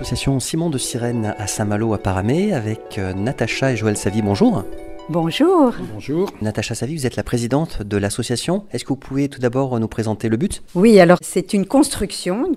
L'association Simon de Sirène à Saint-Malo à Paramé avec Natacha et Joël Savy. Bonjour. Bonjour. Bonjour. Natacha Savy, vous êtes la présidente de l'association. Est-ce que vous pouvez tout d'abord nous présenter le but ? Oui, alors c'est une construction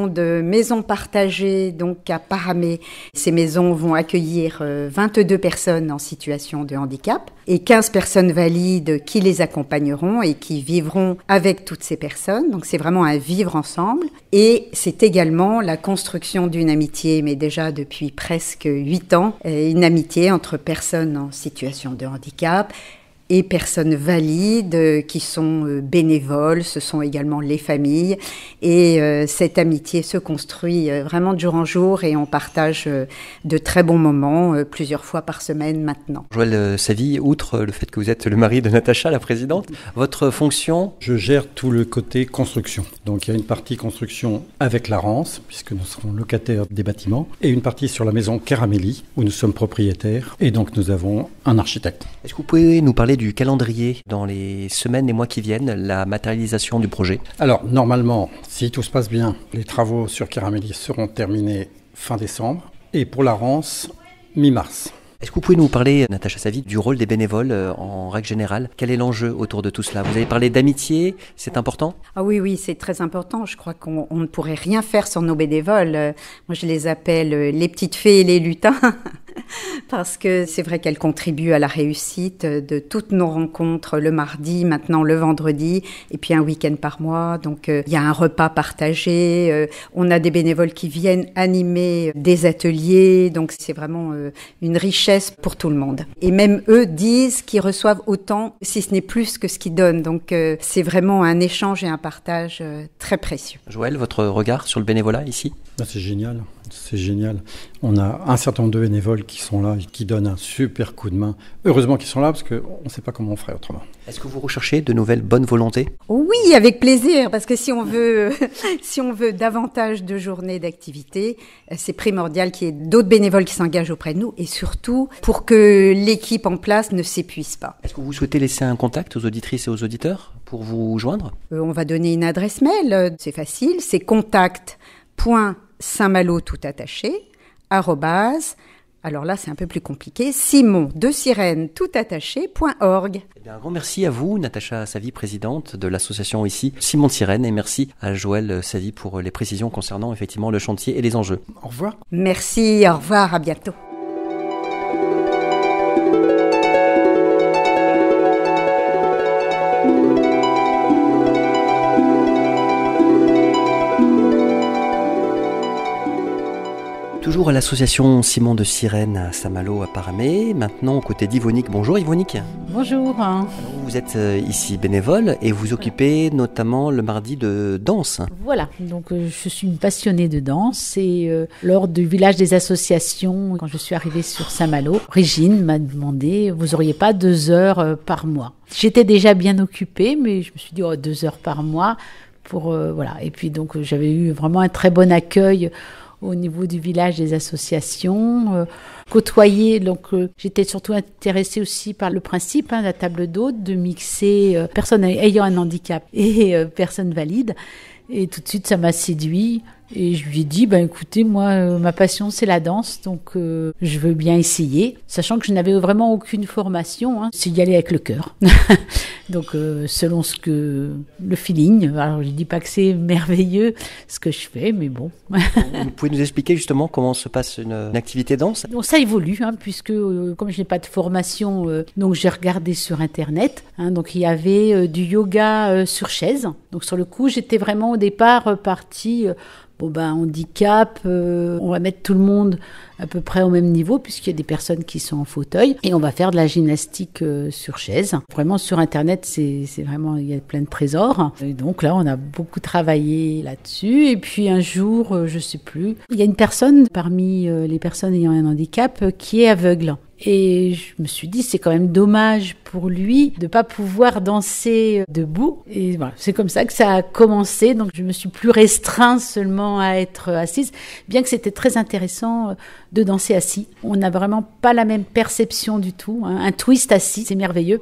de maisons partagées donc à Paramé. Ces maisons vont accueillir 22 personnes en situation de handicap et 15 personnes valides qui les accompagneront et qui vivront avec toutes ces personnes. Donc c'est vraiment un vivre ensemble. Et c'est également la construction d'une amitié, mais déjà depuis presque 8 ans, une amitié entre personnes en situation de handicap et personnes valides qui sont bénévoles, ce sont également les familles. Et cette amitié se construit vraiment de jour en jour et on partage de très bons moments plusieurs fois par semaine maintenant. Joël Savy, outre le fait que vous êtes le mari de Natacha, la présidente, votre fonction ? Je gère tout le côté construction. Donc il y a une partie construction avec la Rance, puisque nous serons locataires des bâtiments, et une partie sur la maison Caramelli, où nous sommes propriétaires. Et donc nous avons un architecte. Est-ce que vous pouvez nous parler du calendrier dans les semaines et mois qui viennent, la matérialisation du projet ? Alors normalement, si tout se passe bien, les travaux sur Caramelli seront terminés fin décembre, et pour la Rance, mi-mars. Est-ce que vous pouvez nous parler, Natacha Savy, du rôle des bénévoles en règle générale ? Quel est l'enjeu autour de tout cela ? Vous avez parlé d'amitié, c'est important ? Ah oui, c'est très important. Je crois qu'on ne pourrait rien faire sans nos bénévoles. Moi, je les appelle les petites fées et les lutins. Parce que c'est vrai qu'elles contribuent à la réussite de toutes nos rencontres le mardi, maintenant le vendredi, et puis un week-end par mois. Donc il y a un repas partagé, on a des bénévoles qui viennent animer des ateliers, donc c'est vraiment une richesse pour tout le monde. Et même eux disent qu'ils reçoivent autant, si ce n'est plus que ce qu'ils donnent. Donc c'est vraiment un échange et un partage très précieux. Joël, votre regard sur le bénévolat ici ? C'est génial. C'est génial. On a un certain nombre de bénévoles qui sont là et qui donnent un super coup de main. Heureusement qu'ils sont là parce qu'on ne sait pas comment on ferait autrement. Est-ce que vous recherchez de nouvelles bonnes volontés ? Oui, avec plaisir, parce que si on veut davantage de journées d'activité, c'est primordial qu'il y ait d'autres bénévoles qui s'engagent auprès de nous et surtout pour que l'équipe en place ne s'épuise pas. Est-ce que vous souhaitez laisser un contact aux auditrices et aux auditeurs pour vous joindre ? On va donner une adresse mail, c'est facile, c'est contact.saintmalo tout attaché, @ alors là c'est un peu plus compliqué, Simon de Sirène tout attaché.org. Un grand merci à vous, Natacha Savy, présidente de l'association ici, Simon de Sirène, et merci à Joël Savy pour les précisions concernant effectivement le chantier et les enjeux. Au revoir. Merci, au revoir, à bientôt. Toujours à l'association Simon de Sirène à Saint-Malo à Paramé, maintenant aux côtés d'Yvonique. Bonjour Yvonique. Bonjour. Alors, vous êtes ici bénévole et vous occupez notamment le mardi de danse. Voilà, donc je suis une passionnée de danse et lors du village des associations, quand je suis arrivée sur Saint-Malo, Régine m'a demandé, vous auriez pas 2 heures par mois ? J'étais déjà bien occupée, mais je me suis dit 2 heures par mois pour voilà. Et puis donc j'avais eu vraiment un très bon accueil au niveau du village des associations, côtoyer. Donc, j'étais surtout intéressée aussi par le principe, la table d'hôte, de mixer personnes ayant un handicap et personnes valides. Et tout de suite, ça m'a séduit. Et je lui ai dit, écoutez, moi, ma passion, c'est la danse, donc je veux bien essayer. Sachant que je n'avais vraiment aucune formation, c'est y aller avec le cœur. Donc, selon le feeling. Alors, je dis pas que c'est merveilleux ce que je fais, mais bon. Vous pouvez nous expliquer justement comment se passe une activité danse ? Donc, ça évolue, puisque comme je n'ai pas de formation, donc j'ai regardé sur Internet. Donc, il y avait du yoga sur chaise. Donc, sur le coup, j'étais vraiment au départ partie... handicap, on va mettre tout le monde à peu près au même niveau puisqu'il y a des personnes qui sont en fauteuil et on va faire de la gymnastique sur chaise. Vraiment sur Internet, c'est vraiment, il y a plein de trésors. Et donc là, on a beaucoup travaillé là-dessus et puis un jour, je sais plus, il y a une personne parmi les personnes ayant un handicap qui est aveugle. Et je me suis dit, c'est quand même dommage pour lui de pas pouvoir danser debout. Et voilà, c'est comme ça que ça a commencé. Donc, je me suis plus restreint seulement à être assise, bien que c'était très intéressant de danser assis. On n'a vraiment pas la même perception du tout. Un twist assis, c'est merveilleux.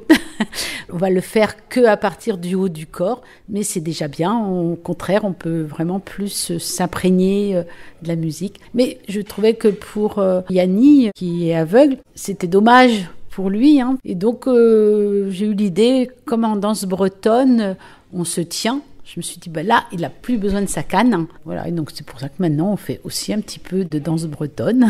On va le faire que à partir du haut du corps, mais c'est déjà bien. Au contraire, on peut vraiment plus s'imprégner de la musique. Mais je trouvais que pour Yanni, qui est aveugle, c'était dommage pour lui. Et donc, j'ai eu l'idée, comme en danse bretonne, on se tient. Je me suis dit, là, il n'a plus besoin de sa canne. Voilà, et donc c'est pour ça que maintenant, on fait aussi un petit peu de danse bretonne.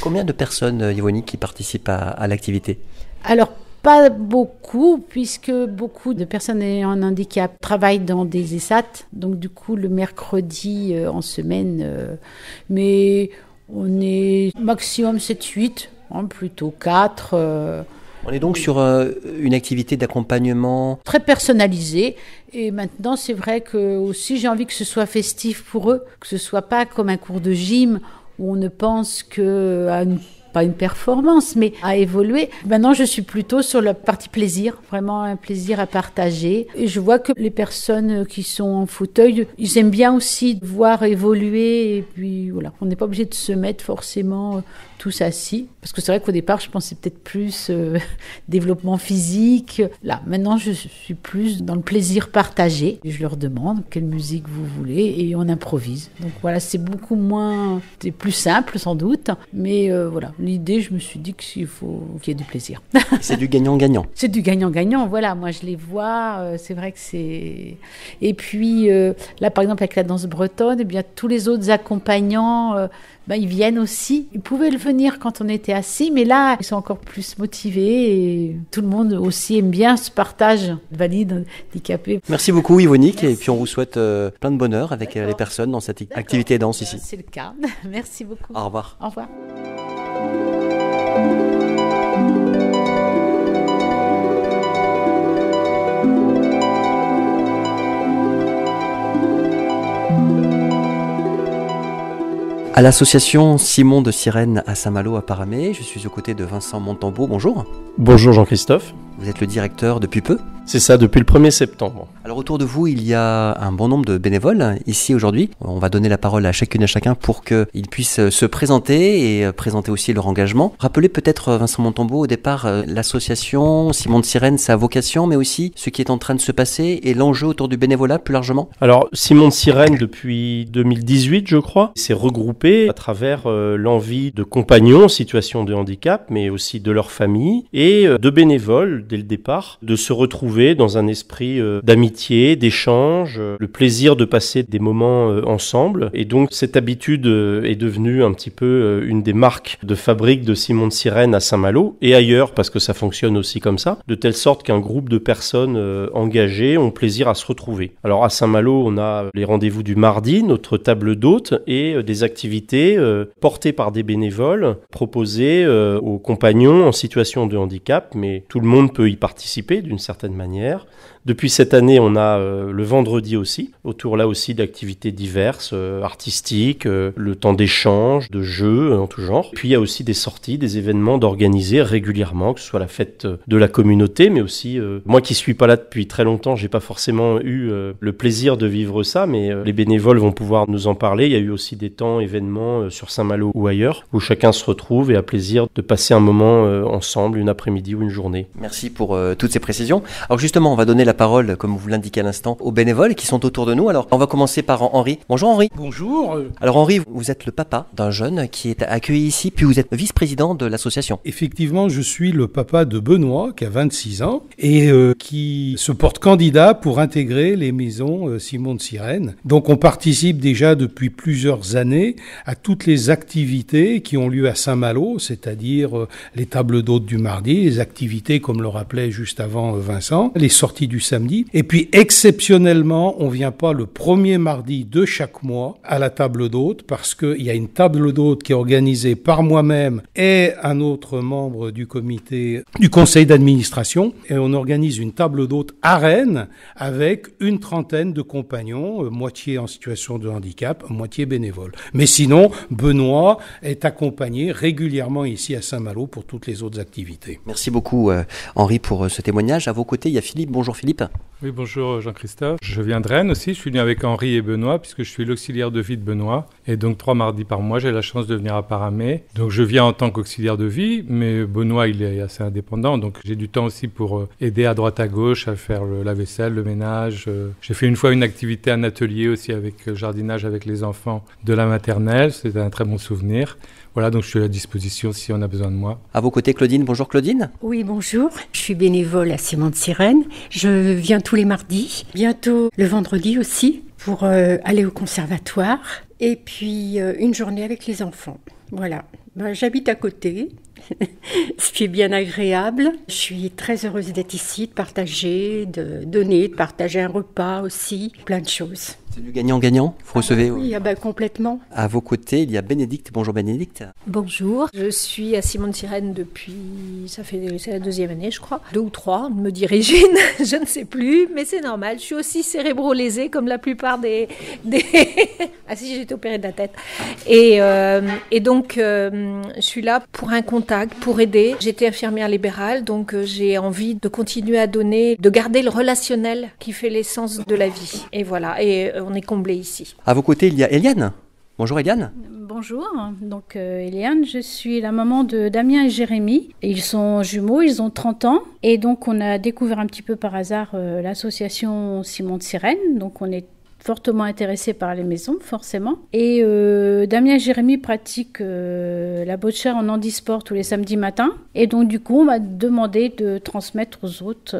Combien de personnes, Yvonique, qui participent à l'activité? Alors, pas beaucoup, puisque beaucoup de personnes ayant un handicap travaillent dans des ESAT. Donc, du coup, le mercredi en semaine, mais on est maximum 7-8, plutôt 4. On est donc sur une activité d'accompagnement très personnalisée. Et maintenant, c'est vrai que aussi j'ai envie que ce soit festif pour eux, que ce soit pas comme un cours de gym où on ne pense que à pas une performance, mais à évoluer. Maintenant, je suis plutôt sur la partie plaisir, vraiment un plaisir à partager. Et je vois que les personnes qui sont en fauteuil, ils aiment bien aussi voir évoluer. Et puis voilà, on n'est pas obligé de se mettre forcément tous assis. Parce que c'est vrai qu'au départ, je pensais peut-être plus développement physique. Là, maintenant, je suis plus dans le plaisir partagé. Et je leur demande quelle musique vous voulez et on improvise. Donc voilà, c'est beaucoup moins... C'est plus simple sans doute, mais voilà. L'idée, je me suis dit qu'il faut qu'il y ait du plaisir. C'est du gagnant-gagnant. C'est du gagnant-gagnant, voilà. Moi, je les vois, c'est vrai que c'est... Et puis, là, par exemple, avec la danse bretonne, eh bien, tous les autres accompagnants, ils viennent aussi. Ils pouvaient le venir quand on était assis, mais là, ils sont encore plus motivés et tout le monde aussi aime bien ce partage valide, handicapé. Merci beaucoup, Yvonique, et puis on vous souhaite plein de bonheur avec les personnes dans cette activité danse ici. C'est le cas. Merci beaucoup. Au revoir. Au revoir. À l'association Simon de Sirène à Saint-Malo à Paramé, je suis aux côtés de Vincent Montambeau. Bonjour. Bonjour Jean-Christophe. Vous êtes le directeur depuis peu? C'est ça, depuis le 1er septembre. Alors autour de vous, il y a un bon nombre de bénévoles ici aujourd'hui. On va donner la parole à chacune et chacun pour qu'ils puissent se présenter et présenter aussi leur engagement. Rappelez peut-être, Vincent Montambeau, au départ, l'association Simon de Sirène, sa vocation, mais aussi ce qui est en train de se passer et l'enjeu autour du bénévolat plus largement. Alors Simon de Sirène, depuis 2018, je crois, s'est regroupé à travers l'envie de compagnons en situation de handicap, mais aussi de leur famille, et de bénévoles, dès le départ, de se retrouver dans un esprit d'amitié, d'échange, le plaisir de passer des moments ensemble. Et donc cette habitude est devenue un petit peu une des marques de fabrique de Simon de Sirène à Saint-Malo et ailleurs, parce que ça fonctionne aussi comme ça, de telle sorte qu'un groupe de personnes engagées ont plaisir à se retrouver. Alors à Saint-Malo, on a les rendez-vous du mardi, notre table d'hôtes et des activités portées par des bénévoles, proposées aux compagnons en situation de handicap, mais tout le monde peut y participer d'une certaine manière. Depuis cette année, on a le vendredi aussi, autour là aussi d'activités diverses, artistiques, le temps d'échange, de jeux en tout genre. Puis il y a aussi des sorties, des événements d'organiser régulièrement, que ce soit la fête de la communauté, mais aussi, moi qui suis pas là depuis très longtemps, j'ai pas forcément eu le plaisir de vivre ça, mais les bénévoles vont pouvoir nous en parler. Il y a eu aussi des temps, événements sur Saint-Malo ou ailleurs, où chacun se retrouve et a plaisir de passer un moment ensemble, une après-midi ou une journée. Merci pour toutes ces précisions. Alors justement, on va donner la parole, comme vous l'indiquez à l'instant, aux bénévoles qui sont autour de nous. Alors, on va commencer par Henri. Bonjour Henri. Bonjour. Alors Henri, vous êtes le papa d'un jeune qui est accueilli ici, puis vous êtes vice-président de l'association. Effectivement, je suis le papa de Benoît, qui a 26 ans, et qui se porte candidat pour intégrer les maisons Simon de Sirène. Donc on participe déjà depuis plusieurs années à toutes les activités qui ont lieu à Saint-Malo, c'est-à-dire les tables d'hôtes du mardi, les activités comme le rappelait juste avant Vincent, les sorties du samedi. Et puis exceptionnellement, on vient pas le premier mardi de chaque mois à la table d'hôte parce qu'il y a une table d'hôte qui est organisée par moi-même et un autre membre du comité, du conseil d'administration. Et on organise une table d'hôte à Rennes avec une trentaine de compagnons, moitié en situation de handicap, moitié bénévoles. Mais sinon, Benoît est accompagné régulièrement ici à Saint-Malo pour toutes les autres activités. Merci beaucoup Henri pour ce témoignage. À vos côtés, il y a Philippe. Bonjour Philippe. Oui, bonjour Jean-Christophe. Je viens de Rennes aussi, je suis venu avec Henri et Benoît puisque je suis l'auxiliaire de vie de Benoît. Et donc 3 mardis par mois, j'ai la chance de venir à Paramé. Donc je viens en tant qu'auxiliaire de vie, mais Benoît il est assez indépendant, donc j'ai du temps aussi pour aider à droite à gauche, à faire la vaisselle, le ménage. J'ai fait une fois une activité, un atelier aussi avec jardinage avec les enfants de la maternelle, c'était un très bon souvenir. Voilà, donc je suis à la disposition si on a besoin de moi. À vos côtés, Claudine. Bonjour Claudine. Oui, bonjour. Je suis bénévole à Simon de Sirène. Je viens tous les mardis, bientôt le vendredi aussi, pour aller au conservatoire. Et puis une journée avec les enfants. Voilà. J'habite à côté, ce qui est bien agréable. Je suis très heureuse d'être ici, de partager, de donner, de partager un repas aussi, plein de choses. C'est du gagnant-gagnant. Vous recevez. Oui, complètement. À vos côtés, il y a Bénédicte. Bonjour Bénédicte. Bonjour, je suis à Simon de Sirène depuis, c'est la 2e année je crois, 2 ou 3, me dit Régine, je ne sais plus, mais c'est normal, je suis aussi cérébro-lésée comme la plupart des... Ah si, j'ai été opérée de la tête. Et donc, je suis là pour un contact, pour aider. J'étais infirmière libérale, donc j'ai envie de continuer à donner, de garder le relationnel qui fait l'essence de la vie. Et voilà, et on est comblés ici. À vos côtés, il y a Eliane. Bonjour Eliane. Bonjour, donc Eliane, je suis la maman de Damien et Jérémy. Ils sont jumeaux, ils ont 30 ans. Et donc on a découvert un petit peu par hasard l'association Simon de Sirène. Donc on est fortement intéressés par les maisons, forcément. Et Damien et Jérémy pratiquent la boccia en handisport tous les samedis matins. Et donc, du coup, on m'a demandé de transmettre aux autres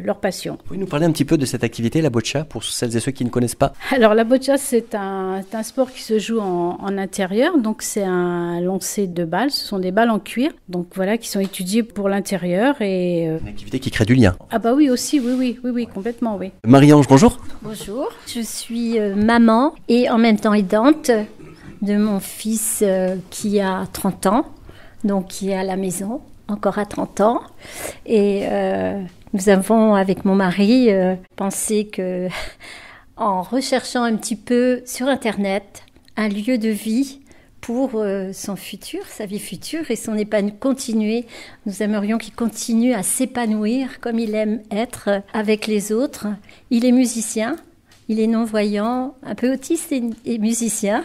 leur passion. Vous pouvez nous parler un petit peu de cette activité, la boccia, pour celles et ceux qui ne connaissent pas? Alors, la boccia, c'est un sport qui se joue en intérieur. Donc, c'est un lancer de balles. Ce sont des balles en cuir. Donc, voilà, qui sont étudiées pour l'intérieur. Et, une activité qui crée du lien. Ah bah oui, aussi, oui, complètement, oui. Marie-Ange, bonjour. Bonjour, je suis maman et en même temps aidante de mon fils qui a 30 ans, donc qui est à la maison, encore à 30 ans. Et nous avons, avec mon mari, pensé que en recherchant un petit peu sur Internet un lieu de vie pour son futur, sa vie future et son continuer. Nous aimerions qu'il continue à s'épanouir comme il aime être avec les autres. Il est musicien, il est non-voyant, un peu autiste et musicien.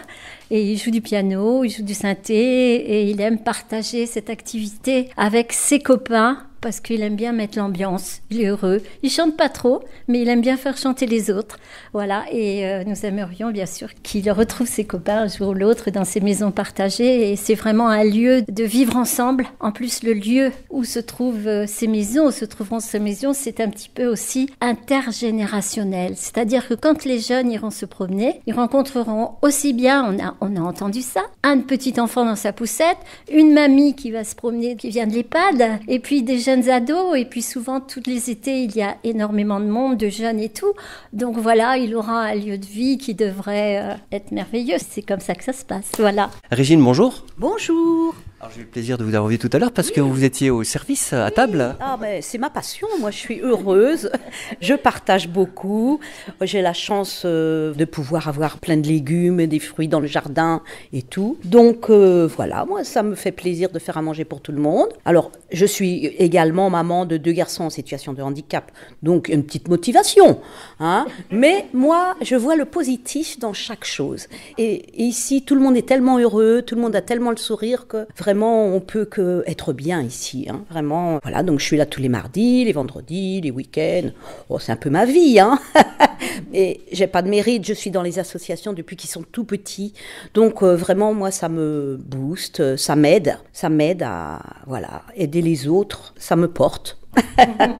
Et il joue du piano, il joue du synthé et il aime partager cette activité avec ses copains parce qu'il aime bien mettre l'ambiance. Il est heureux. Il chante pas trop, mais il aime bien faire chanter les autres. Voilà. Et nous aimerions bien sûr qu'il retrouve ses copains un jour ou l'autre dans ces maisons partagées. Et c'est vraiment un lieu de vivre ensemble. En plus, le lieu où se trouvent ces maisons, c'est un petit peu aussi intergénérationnel. C'est-à-dire que quand les jeunes iront se promener, ils rencontreront aussi bien, on a entendu ça, un petit enfant dans sa poussette, une mamie qui va se promener, qui vient de l'EHPAD, et puis des jeunes ados, et puis souvent tous les étés il y a énormément de monde, de jeunes et tout, donc voilà, il aura un lieu de vie qui devrait être merveilleux. C'est comme ça que ça se passe, voilà. Régine, bonjour. Bonjour. Alors, j'ai eu le plaisir de vous avoir vu tout à l'heure parce que vous étiez au service à table. Ah ben, c'est ma passion, moi je suis heureuse, je partage beaucoup, j'ai la chance de pouvoir avoir plein de légumes et des fruits dans le jardin et tout. Donc voilà, moi ça me fait plaisir de faire à manger pour tout le monde. Alors je suis également maman de 2 garçons en situation de handicap, donc une petite motivation, hein. Mais moi je vois le positif dans chaque chose. Et ici tout le monde est tellement heureux, tout le monde a tellement le sourire que vraiment on peut que être bien ici, hein, vraiment. Voilà, donc je suis là tous les mardis, les vendredis, les week-ends. Oh, c'est un peu ma vie, hein. Et j'ai pas de mérite, je suis dans les associations depuis qu'ils sont tout petits. Donc vraiment, moi, ça me booste, ça m'aide à voilà, aider les autres, ça me porte.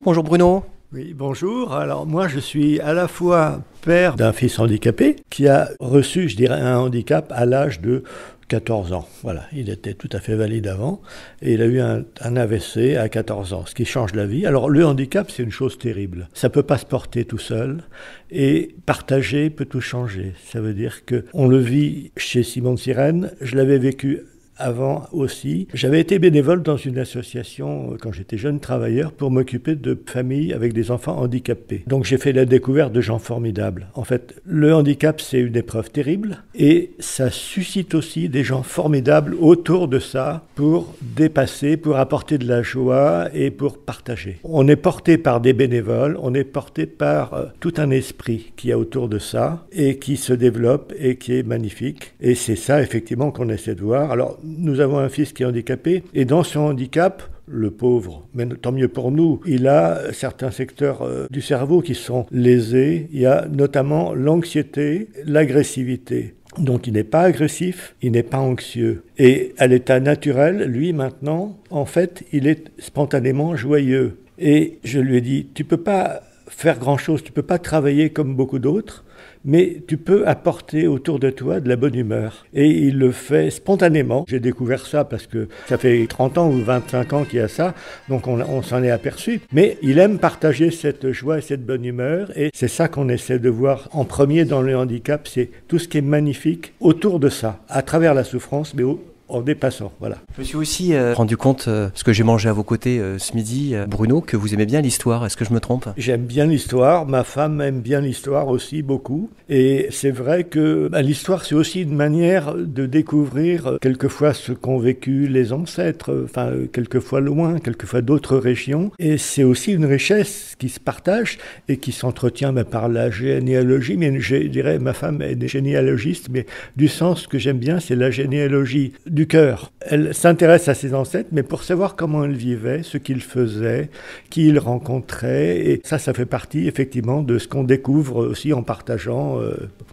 Bonjour Bruno. Oui, bonjour. Alors moi, je suis à la fois père d'un fils handicapé qui a reçu, je dirais, un handicap à l'âge de 14 ans. Voilà, il était tout à fait valide avant et il a eu un AVC à 14 ans, ce qui change la vie. Alors le handicap, c'est une chose terrible. Ça peut pas se porter tout seul et partager peut tout changer. Ça veut dire que on le vit chez Simon de Sirène, je l'avais vécu avant aussi. J'avais été bénévole dans une association quand j'étais jeune travailleur pour m'occuper de familles avec des enfants handicapés. Donc j'ai fait la découverte de gens formidables. En fait, le handicap, c'est une épreuve terrible et ça suscite aussi des gens formidables autour de ça pour dépasser, pour apporter de la joie et pour partager. On est porté par des bénévoles, on est porté par tout un esprit qui est autour de ça et qui se développe et qui est magnifique. Et c'est ça effectivement qu'on essaie de voir. Alors, nous avons un fils qui est handicapé et dans son handicap, le pauvre, mais tant mieux pour nous, il a certains secteurs du cerveau qui sont lésés. Il y a notamment l'anxiété, l'agressivité. Donc il n'est pas agressif, il n'est pas anxieux. Et à l'état naturel, lui maintenant, en fait, il est spontanément joyeux. Et je lui ai dit, tu peux pas faire grand-chose, tu peux pas travailler comme beaucoup d'autres, mais tu peux apporter autour de toi de la bonne humeur. Et il le fait spontanément. J'ai découvert ça parce que ça fait 30 ans ou 25 ans qu'il y a ça, donc on s'en est aperçu. Mais il aime partager cette joie et cette bonne humeur, et c'est ça qu'on essaie de voir en premier dans le handicap, c'est tout ce qui est magnifique autour de ça, à travers la souffrance, mais en dépassant, voilà. Je me suis aussi rendu compte, parce que j'ai mangé à vos côtés ce midi, Bruno, que vous aimez bien l'histoire. Est-ce que je me trompe ? J'aime bien l'histoire, ma femme aime bien l'histoire aussi beaucoup. Et c'est vrai que l'histoire, c'est aussi une manière de découvrir quelquefois ce qu'ont vécu les ancêtres, quelquefois loin, quelquefois d'autres régions. Et c'est aussi une richesse qui se partage et qui s'entretient par la généalogie. Mais je dirais, ma femme est généalogiste, mais du sens que j'aime bien, c'est la généalogie du cœur. Elle s'intéresse à ses ancêtres, mais pour savoir comment ils vivaient, ce qu'ils faisaient, qui ils rencontraient. Et ça fait partie effectivement de ce qu'on découvre aussi en partageant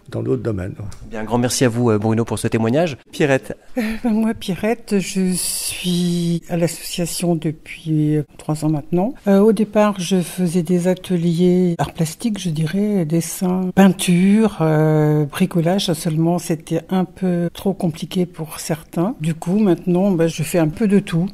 dans d'autres domaines. Bien, un grand merci à vous, Bruno, pour ce témoignage. Pierrette. Moi, Pierrette, je suis à l'association depuis 3 ans maintenant. Au départ, je faisais des ateliers art plastique, je dirais, dessin, peinture, bricolage. Seulement, c'était un peu trop compliqué pour certains. Du coup, maintenant, je fais un peu de tout.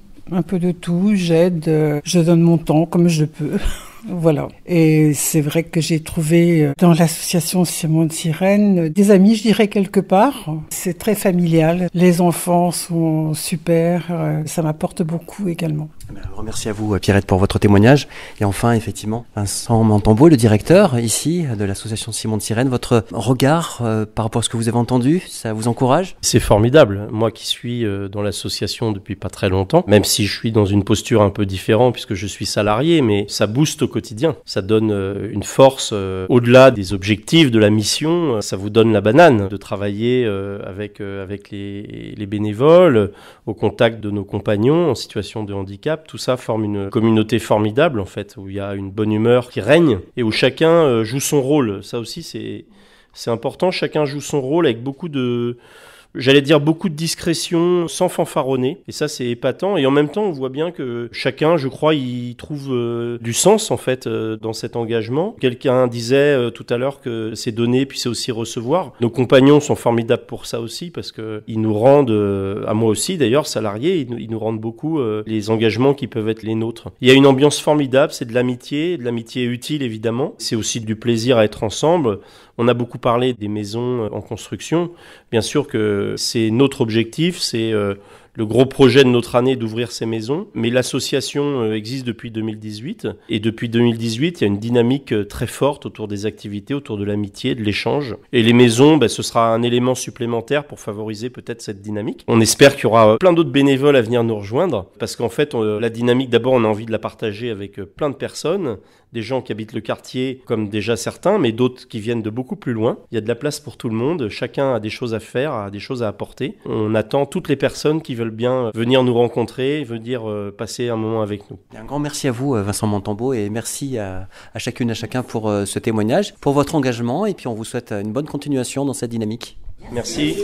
J'aide, je donne mon temps comme je peux. Voilà. Et c'est vrai que j'ai trouvé dans l'association Simon de Sirène des amis, je dirais, quelque part. C'est très familial. Les enfants sont super. Ça m'apporte beaucoup également. Un grand merci à vous, Pierrette, pour votre témoignage. Et enfin, effectivement, Vincent Montambeau, le directeur ici de l'association Simon de Sirène, votre regard par rapport à ce que vous avez entendu, ça vous encourage ? C'est formidable. Moi qui suis dans l'association depuis pas très longtemps, même si je suis dans une posture un peu différente puisque je suis salarié, mais ça booste au quotidien. Ça donne une force au-delà des objectifs de la mission. Ça vous donne la banane de travailler avec les bénévoles, au contact de nos compagnons en situation de handicap. Tout ça forme une communauté formidable en fait, où il y a une bonne humeur qui règne et où chacun joue son rôle. Ça aussi c'est important, chacun joue son rôle avec beaucoup de discrétion, sans fanfaronner. Et ça, c'est épatant. Et en même temps, on voit bien que chacun, je crois, il trouve du sens, en fait, dans cet engagement. Quelqu'un disait tout à l'heure que c'est donner, puis c'est aussi recevoir. Nos compagnons sont formidables pour ça aussi, parce que ils nous rendent, à moi aussi d'ailleurs, salariés, ils nous rendent beaucoup les engagements qui peuvent être les nôtres. Il y a une ambiance formidable, c'est de l'amitié utile, évidemment. C'est aussi du plaisir à être ensemble. On a beaucoup parlé des maisons en construction. Bien sûr que c'est notre objectif, c'est le gros projet de notre année d'ouvrir ces maisons. Mais l'association existe depuis 2018. Et depuis 2018, il y a une dynamique très forte autour des activités, autour de l'amitié, de l'échange. Et les maisons, ce sera un élément supplémentaire pour favoriser peut-être cette dynamique. On espère qu'il y aura plein d'autres bénévoles à venir nous rejoindre. Parce qu'en fait, la dynamique, d'abord, on a envie de la partager avec plein de personnes. Des gens qui habitent le quartier, comme déjà certains, mais d'autres qui viennent de beaucoup plus loin. Il y a de la place pour tout le monde. Chacun a des choses à faire, a des choses à apporter. On attend toutes les personnes qui veulent bien venir nous rencontrer, venir passer un moment avec nous. Un grand merci à vous, Vincent Montambeau, et merci à chacune et à chacun pour ce témoignage, pour votre engagement, et puis on vous souhaite une bonne continuation dans cette dynamique. Merci.